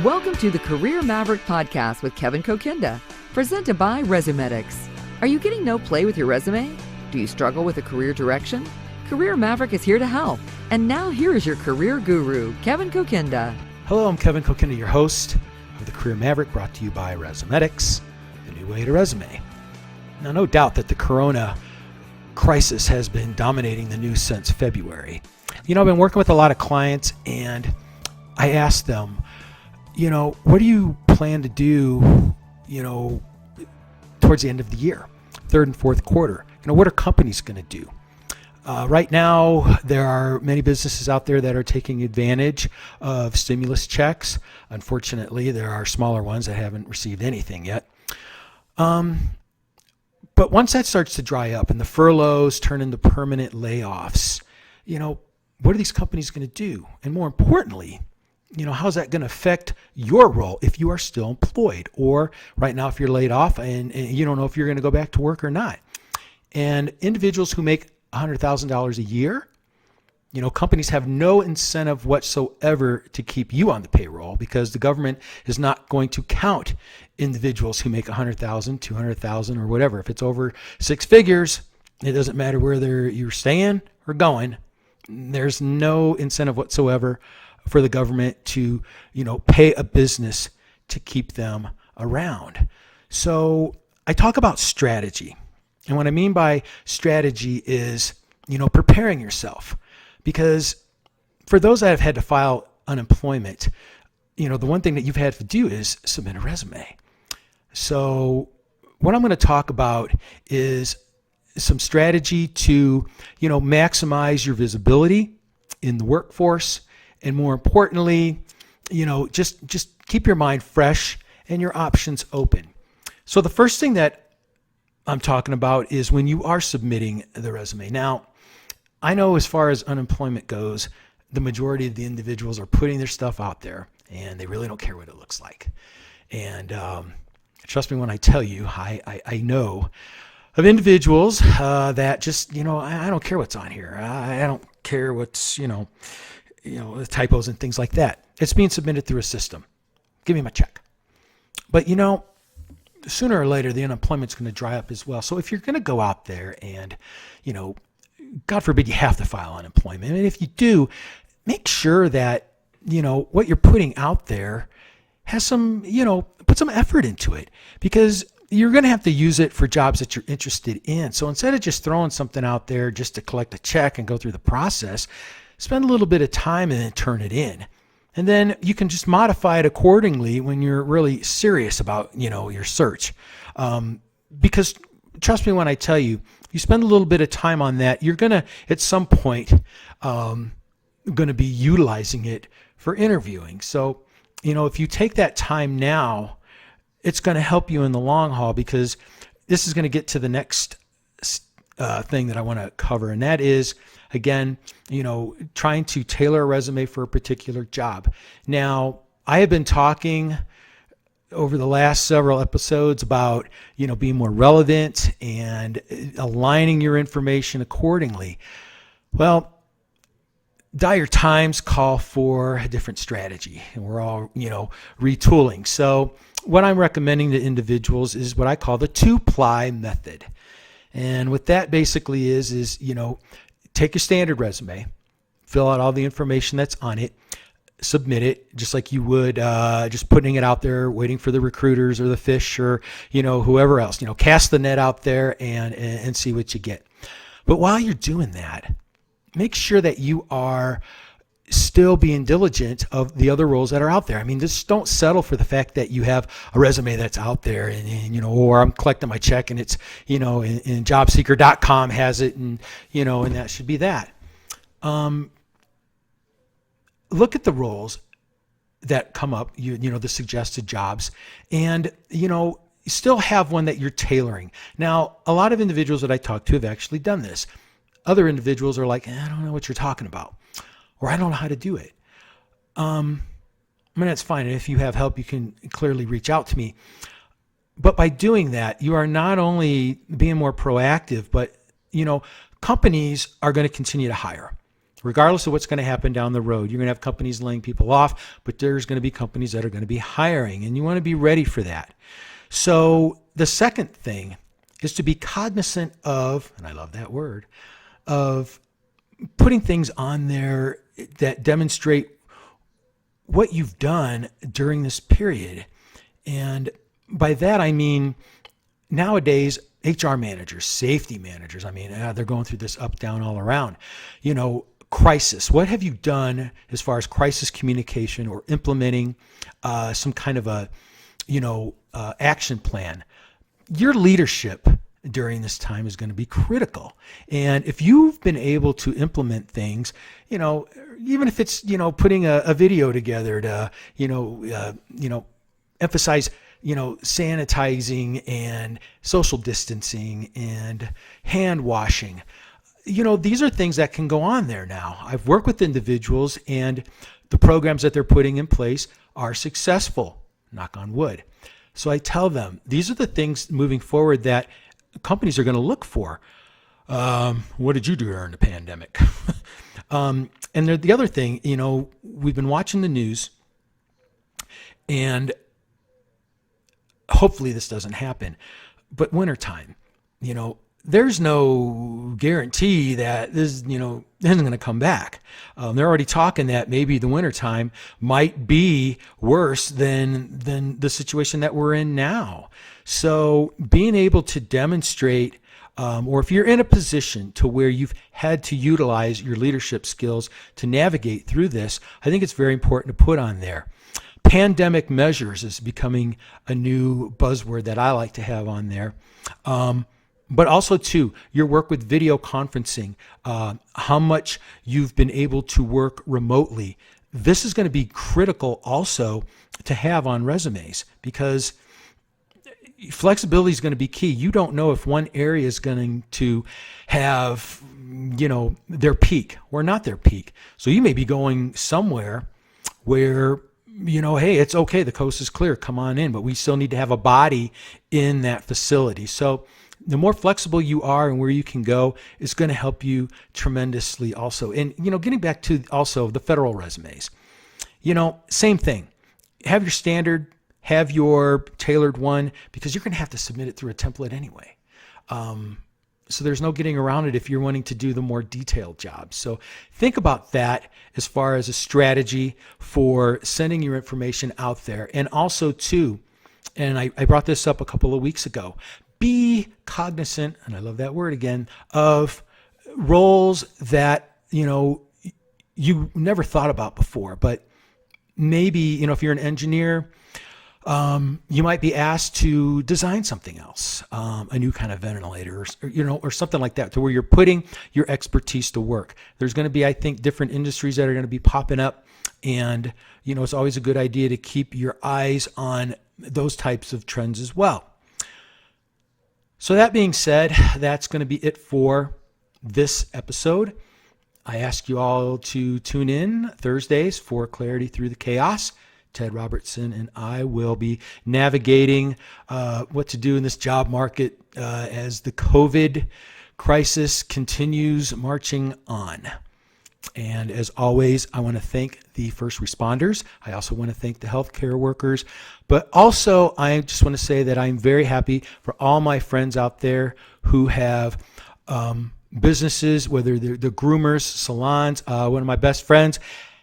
Welcome to the Career Maverick podcast with Kevin Kokinda, presented by Resumetics. Are you getting no play with your resume? Do you struggle with a career direction? Career Maverick is here to help. And now here is your career guru, Kevin Kokinda. Hello, I'm Kevin Kokinda, your host of the Career Maverick, brought to you by Resumetics, the new way to resume. Now, no doubt that the corona crisis has been dominating the news since February. I've been working with a lot of clients, and I asked them, what do you plan to do, towards the end of the year, third and fourth quarter? What are companies going to do? Right now, there are many businesses out there that are taking advantage of stimulus checks. Unfortunately, there are smaller ones that haven't received anything yet. But once that starts to dry up and the furloughs turn into permanent layoffs, what are these companies going to do? And more importantly, how's that going to affect your role if you are still employed, or right now if you're laid off and you don't know if you're going to go back to work or not? And individuals who make $100,000 a year, companies have no incentive whatsoever to keep you on the payroll, because the government is not going to count individuals who make $100,000, $200,000, or whatever. If it's over six figures, it doesn't matter whether you're staying or going. There's no incentive whatsoever for the government to, pay a business to keep them around. So I talk about strategy. And what I mean by strategy is, preparing yourself. Because for those that have had to file unemployment, the one thing that you've had to do is submit a resume. So what I'm going to talk about is some strategy to, maximize your visibility in the workforce. And more importantly, just keep your mind fresh and your options open. So the first thing that I'm talking about is when you are submitting the resume. Now, I know as far as unemployment goes, the majority of the individuals are putting their stuff out there and they really don't care what it looks like. And trust me when I tell you, I know of individuals that just, I don't care what's on here. I don't care what's, the typos and things like that. It's being submitted through a system. Give me my check. But, sooner or later, the unemployment's going to dry up as well. So if you're going to go out there and, God forbid you have to file unemployment, and if you do, make sure that, what you're putting out there has some, put some effort into it, because you're going to have to use it for jobs that you're interested in. So instead of just throwing something out there just to collect a check and go through the process, spend a little bit of time and then turn it in. And then you can just modify it accordingly when you're really serious about, your search. Because trust me when I tell you, you spend a little bit of time on that, you're going to, at some point, going to be utilizing it for interviewing. So, if you take that time now, it's going to help you in the long haul, because this is going to get to the next thing that I want to cover. And that is, again, trying to tailor a resume for a particular job. Now, I have been talking over the last several episodes about, being more relevant and aligning your information accordingly. Well, dire times call for a different strategy, and we're all, retooling. So what I'm recommending to individuals is what I call the two-ply method. And what that basically is, take your standard resume, fill out all the information that's on it, submit it just like you would just putting it out there, waiting for the recruiters or the fish or, whoever else, cast the net out there and see what you get. But while you're doing that, make sure that you are still being diligent of the other roles that are out there. I mean, just don't settle for the fact that you have a resume that's out there and or I'm collecting my check and it's, and jobseeker.com has it and, and that should be that. Look at the roles that come up, the suggested jobs, and, still have one that you're tailoring. Now, a lot of individuals that I talk to have actually done this. Other individuals are like, I don't know what you're talking about, or I don't know how to do it. That's fine. And if you have help, you can clearly reach out to me. But by doing that, you are not only being more proactive, but, companies are going to continue to hire, regardless of what's going to happen down the road. You're going to have companies laying people off, but there's going to be companies that are going to be hiring, and you want to be ready for that. So the second thing is to be cognizant of, and I love that word, of putting things on there that demonstrate what you've done during this period. And by that, I mean, nowadays, HR managers, safety managers, they're going through this up, down, all around. Crisis. What have you done as far as crisis communication or implementing some kind of a, action plan? Your leadership during this time is going to be critical. And if you've been able to implement things, even if it's, putting a video together to, emphasize, sanitizing and social distancing and hand washing, these are things that can go on there now. I've worked with individuals, and the programs that they're putting in place are successful, knock on wood. So I tell them, these are the things moving forward that companies are going to look for. What did you do during the pandemic? And the other thing, we've been watching the news, and hopefully this doesn't happen, but wintertime, there's no guarantee that this, isn't going to come back. They're already talking that maybe the wintertime might be worse than the situation that we're in now. So being able to demonstrate, or if you're in a position to where you've had to utilize your leadership skills to navigate through this, I think it's very important to put on there. Pandemic measures is becoming a new buzzword that I like to have on there. But also, too, your work with video conferencing, how much you've been able to work remotely. This is going to be critical also to have on resumes, because flexibility is going to be key. You don't know if one area is going to have, their peak or not their peak. So you may be going somewhere where, hey, it's okay, the coast is clear, come on in, but we still need to have a body in that facility. So the more flexible you are and where you can go is going to help you tremendously also. And, getting back to also the federal resumes, same thing. Have your standard, have your tailored one, because you're going to have to submit it through a template anyway. So there's no getting around it if you're wanting to do the more detailed jobs. So think about that as far as a strategy for sending your information out there. And also, too, and I brought this up a couple of weeks ago, be cognizant, and I love that word again, of roles that, you never thought about before. But maybe, if you're an engineer, you might be asked to design something else, a new kind of ventilator, or something like that, to where you're putting your expertise to work. There's going to be, I think, different industries that are going to be popping up, and, it's always a good idea to keep your eyes on those types of trends as well. So that being said, that's going to be it for this episode. I ask you all to tune in Thursdays for Clarity Through the Chaos. Ted Robertson and I will be navigating what to do in this job market as the COVID crisis continues marching on. And as always, I want to thank the first responders. I also want to thank the healthcare workers. But also, I just want to say that I'm very happy for all my friends out there who have businesses, whether they're the groomers, salons. One of my best friends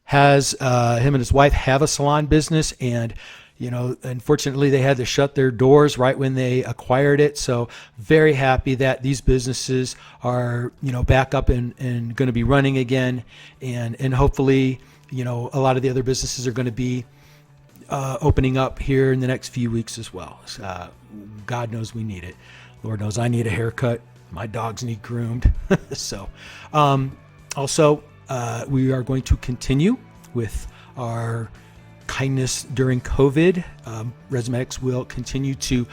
has, him and his wife have a salon business, and unfortunately they had to shut their doors right when they acquired it. So very happy that these businesses are, back up and going to be running again. And hopefully, a lot of the other businesses are going to be opening up here in the next few weeks as well. God knows we need it. Lord knows I need a haircut. My dogs need groomed. So also, we are going to continue with our kindness during COVID. ResumeX will continue to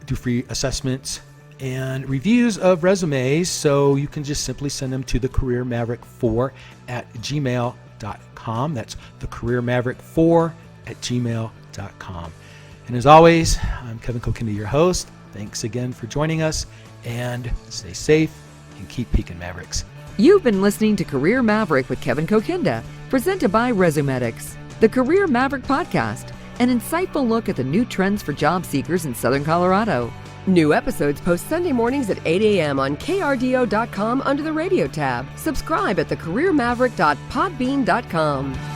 do free assessments and reviews of resumes, so you can just simply send them to thecareermaverick4@gmail.com. That's thecareermaverick4@gmail.com. And as always, I'm Kevin Kokinda, your host. Thanks again for joining us, and stay safe and keep peaking, Mavericks. You've been listening to Career Maverick with Kevin Kokinda, presented by Resumetics, the Career Maverick podcast, an insightful look at the new trends for job seekers in Southern Colorado. New episodes post Sunday mornings at 8 a.m. on krdo.com under the radio tab. Subscribe at thecareermaverick.podbean.com.